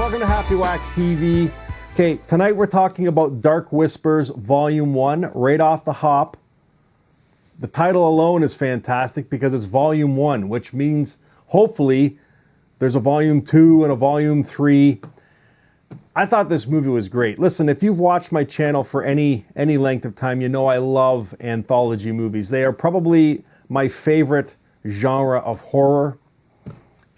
welcome to Happywax TV. Okay, tonight we're talking about Dark Whispers Volume 1, right off the hop. The title alone is fantastic because it's Volume 1, which means hopefully there's a Volume 2 and a Volume 3. I thought this movie was great. Listen, if you've watched my channel for any length of time, you know I love anthology movies. They are probably my favorite genre of horror.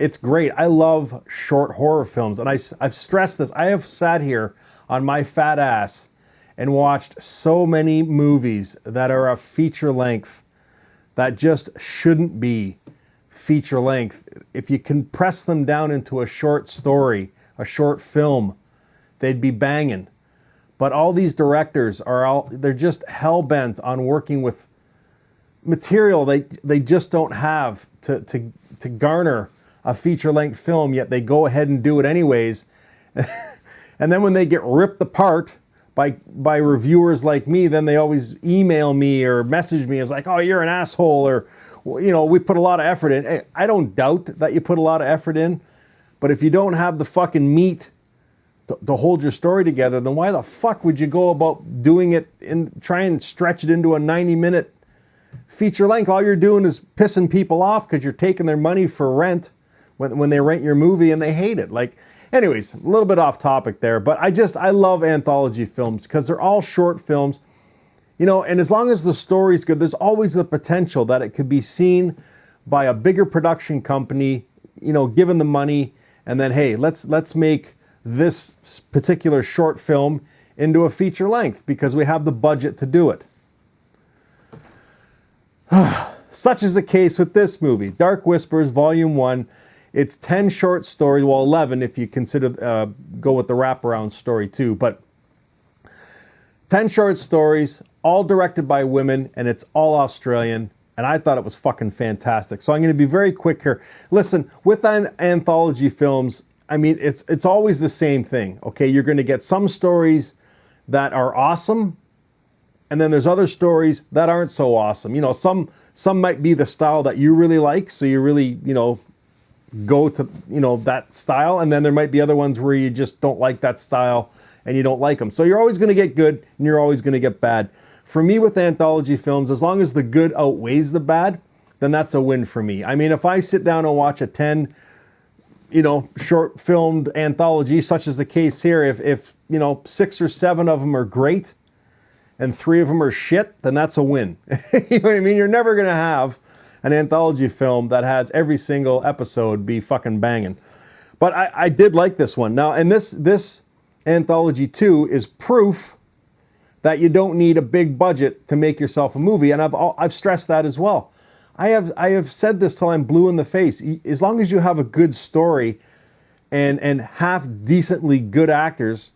It's great. I love short horror films, and I've stressed this. I have sat here on my fat ass and watched so many movies that are a feature length that just shouldn't be feature length. If you compress them down into a short story, a short film, they'd be banging. But all these directors they're just hell-bent on working with material they just don't have to garner a feature-length film, yet they go ahead and do it anyways. And then when they get ripped apart by reviewers like me, then they always email me or message me as like, oh, you're an asshole, or, you know, we put a lot of effort in. Hey, I don't doubt that you put a lot of effort in, but if you don't have the fucking meat to hold your story together, then why the fuck would you go about doing it and try and stretch it into a 90-minute feature length? All you're doing is pissing people off because you're taking their money for rent when they rent your movie and they hate it. Like, anyways, a little bit off topic there, but I love anthology films because they're all short films, you know, and as long as the story's good, there's always the potential that it could be seen by a bigger production company, you know, given the money, and then, hey, let's make this particular short film into a feature length because we have the budget to do it. Such is the case with this movie, Dark Whispers Volume 1. It's 10 short stories, well, 11 if you consider, go with the wraparound story too, but 10 short stories, all directed by women, and it's all Australian, and I thought it was fucking fantastic. So I'm going to be very quick here. Listen, with anthology films, I mean, it's always the same thing, okay? You're going to get some stories that are awesome, and then there's other stories that aren't so awesome. You know, some might be the style that you really like, so you really, you know, go to, you know, that style, and then there might be other ones where you just don't like that style and you don't like them. So you're always going to get good and you're always going to get bad. For me with anthology films, as long as the good outweighs the bad, then that's a win for me. I mean, if I sit down and watch a 10, you know, short filmed anthology, such as the case here, if you know, 6 or 7 of them are great and 3 of them are shit, then that's a win. You know what I mean? You're never going to have an anthology film that has every single episode be fucking banging. But I did like this one. Now, and this anthology too is proof that you don't need a big budget to make yourself a movie, and I've stressed that as well. I have said this till I'm blue in the face. As long as you have a good story and half decently good actors,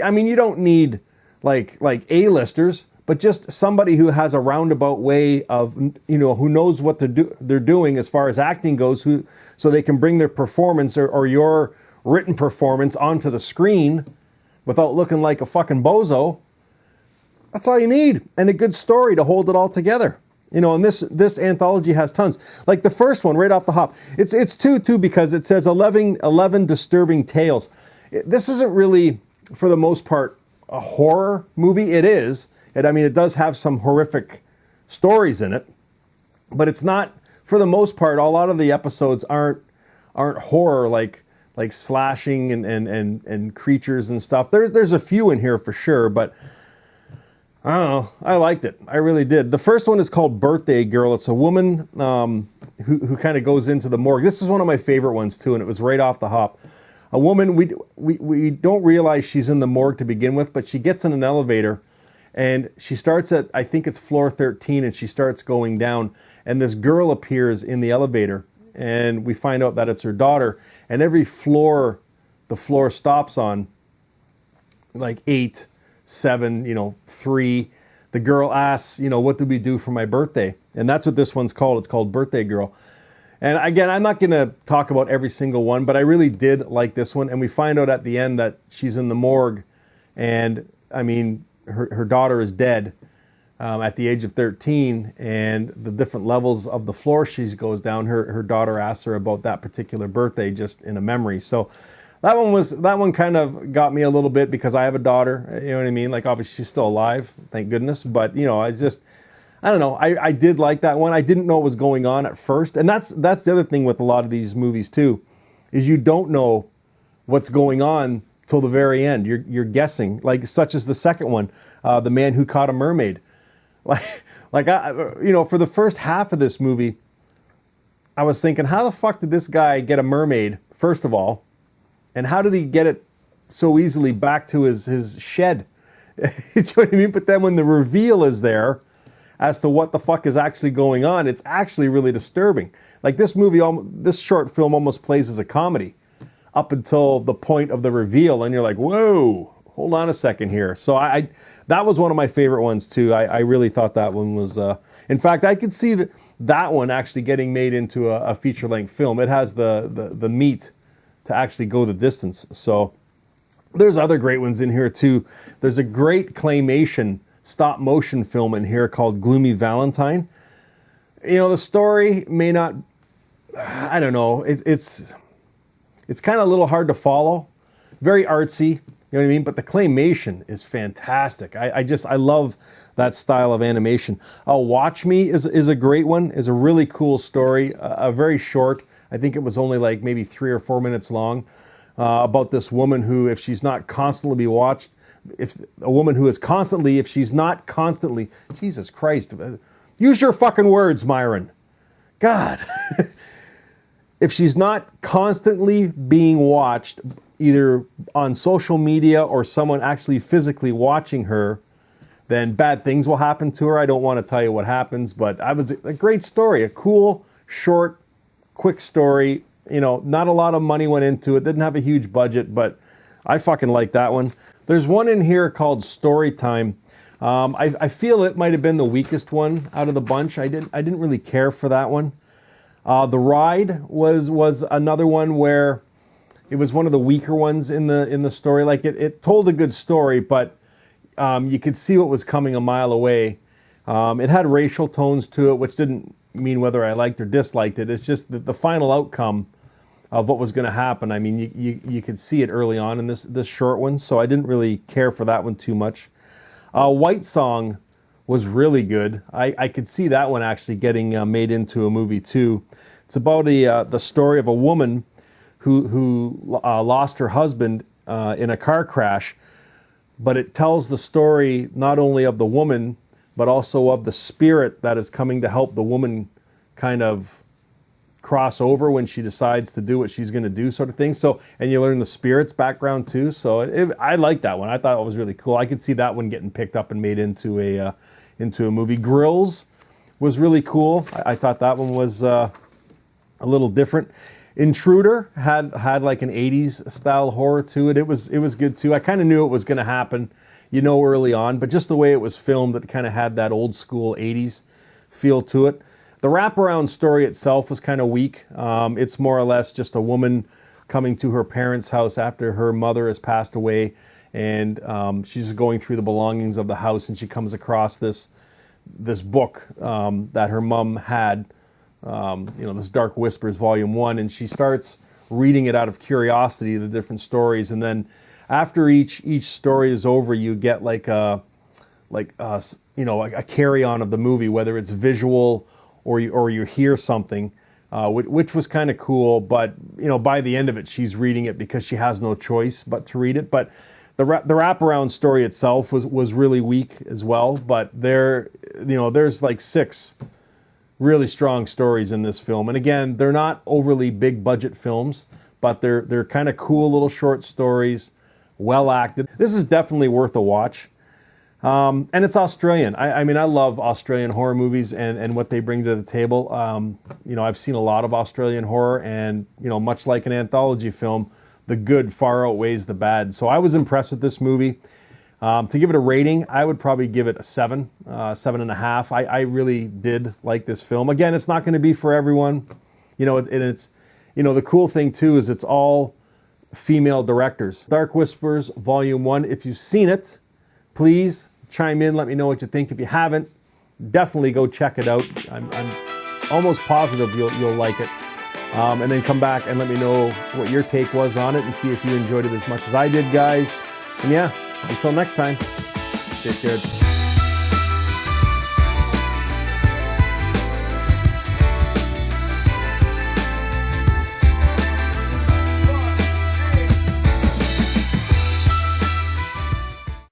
I mean, you don't need like A-listers, but just somebody who has a roundabout way of, you know, who knows what they're doing as far as acting goes, so they can bring their performance or your written performance onto the screen without looking like a fucking bozo. That's all you need, and a good story to hold it all together. You know, and this anthology has tons. Like the first one, right off the hop, it's two because it says 11 disturbing tales. This isn't really, for the most part, a horror movie. It is. I mean, it does have some horrific stories in it, but it's not, for the most part, a lot of the episodes aren't horror, like slashing and creatures and stuff. There's a few in here for sure, but I don't know. I liked it. I really did. The first one is called Birthday Girl. It's a woman who kind of goes into the morgue. This is one of my favorite ones too, and it was right off the hop. A woman, we don't realize she's in the morgue to begin with, but she gets in an elevator. And she starts at, I think it's floor 13, and she starts going down. And this girl appears in the elevator, and we find out that it's her daughter. And every floor, the floor stops on, like 8, 7, you know, 3. The girl asks, you know, what do we do for my birthday? And that's what this one's called. It's called Birthday Girl. And again, I'm not going to talk about every single one, but I really did like this one. And we find out at the end that she's in the morgue, and I mean, her daughter is dead at the age of 13, and the different levels of the floor she goes down, her daughter asks her about that particular birthday just in a memory. So that one kind of got me a little bit because I have a daughter. You know what I mean? Like obviously she's still alive, thank goodness. But you know, I don't know. I did like that one. I didn't know what was going on at first, and that's the other thing with a lot of these movies too, is you don't know what's going on till the very end. You're guessing, like such as the second one, The Man Who Caught a Mermaid. Like you know, for the first half of this movie, I was thinking, how the fuck did this guy get a mermaid, first of all? And how did he get it so easily back to his shed? You know what I mean? But then when the reveal is there as to what the fuck is actually going on, it's actually really disturbing. Like this movie, this short film almost plays as a comedy up until the point of the reveal. And you're like, whoa, hold on a second here. So that was one of my favorite ones too. I really thought that one was, in fact, I could see that one actually getting made into a feature-length film. It has the meat to actually go the distance. So there's other great ones in here too. There's a great claymation stop motion film in here called Gloomy Valentine. You know, the story may not, I don't know, it's kind of a little hard to follow. Very artsy, you know what I mean? But the claymation is fantastic. I love that style of animation. Watch Me is a great one, is a really cool story, a very short, I think it was only like maybe 3 or 4 minutes long, about this woman who, if she's not constantly be watched, if she's not constantly, Jesus Christ, use your fucking words, Myron. God. If she's not constantly being watched, either on social media or someone actually physically watching her, then bad things will happen to her. I don't want to tell you what happens, but it was a great story, a cool, short, quick story. You know, not a lot of money went into it. Didn't have a huge budget, but I fucking like that one. There's one in here called Storytime. I feel it might have been the weakest one out of the bunch. I didn't really care for that one. The Ride was another one where it was one of the weaker ones in the story. Like it told a good story, but you could see what was coming a mile away. It had racial tones to it, which didn't mean whether I liked or disliked it. It's just the final outcome of what was going to happen. I mean, you could see it early on in this short one, so I didn't really care for that one too much. White Song was really good. I could see that one actually getting made into a movie too. It's about the story of a woman who lost her husband in a car crash, but it tells the story not only of the woman, but also of the spirit that is coming to help the woman kind of cross over when she decides to do what she's going to do, sort of thing. So, and you learn the spirit's background too. So I like that one. I thought it was really cool. I could see that one getting picked up and made into a movie. Grills was really cool. I thought that one was a little different. Intruder had like an 80s style horror to it. It was good too. I kind of knew it was going to happen, you know, early on, but just the way it was filmed, it kind of had that old school 80s feel to it. The wraparound story itself was kind of weak. It's more or less just a woman coming to her parents' house after her mother has passed away, and she's going through the belongings of the house, and she comes across this book that her mom had, this Dark Whispers Volume 1, and she starts reading it out of curiosity, the different stories, and then after each story is over, you get like a carry-on of the movie, whether it's visual or you hear something, which was kind of cool. But by the end of it, she's reading it because she has no choice but to read it. But the wraparound story itself was really weak as well. But there's like 6 really strong stories in this film, and again, they're not overly big budget films, but they're kind of cool little short stories, well acted. This is definitely worth a watch. And it's Australian. I mean, I love Australian horror movies and what they bring to the table. I've seen a lot of Australian horror, and, much like an anthology film, the good far outweighs the bad. So I was impressed with this movie. To give it a rating, I would probably give it a 7, 7.5. I really did like this film. Again, it's not going to be for everyone. The cool thing too is it's all female directors. Dark Whispers Volume 1. If you've seen it, please chime in, let me know what you think. If you haven't, definitely go check it out. I'm almost positive you'll like it. and then come back and let me know what your take was on it and see if you enjoyed it as much as I did, guys. And yeah, until next time, stay scared.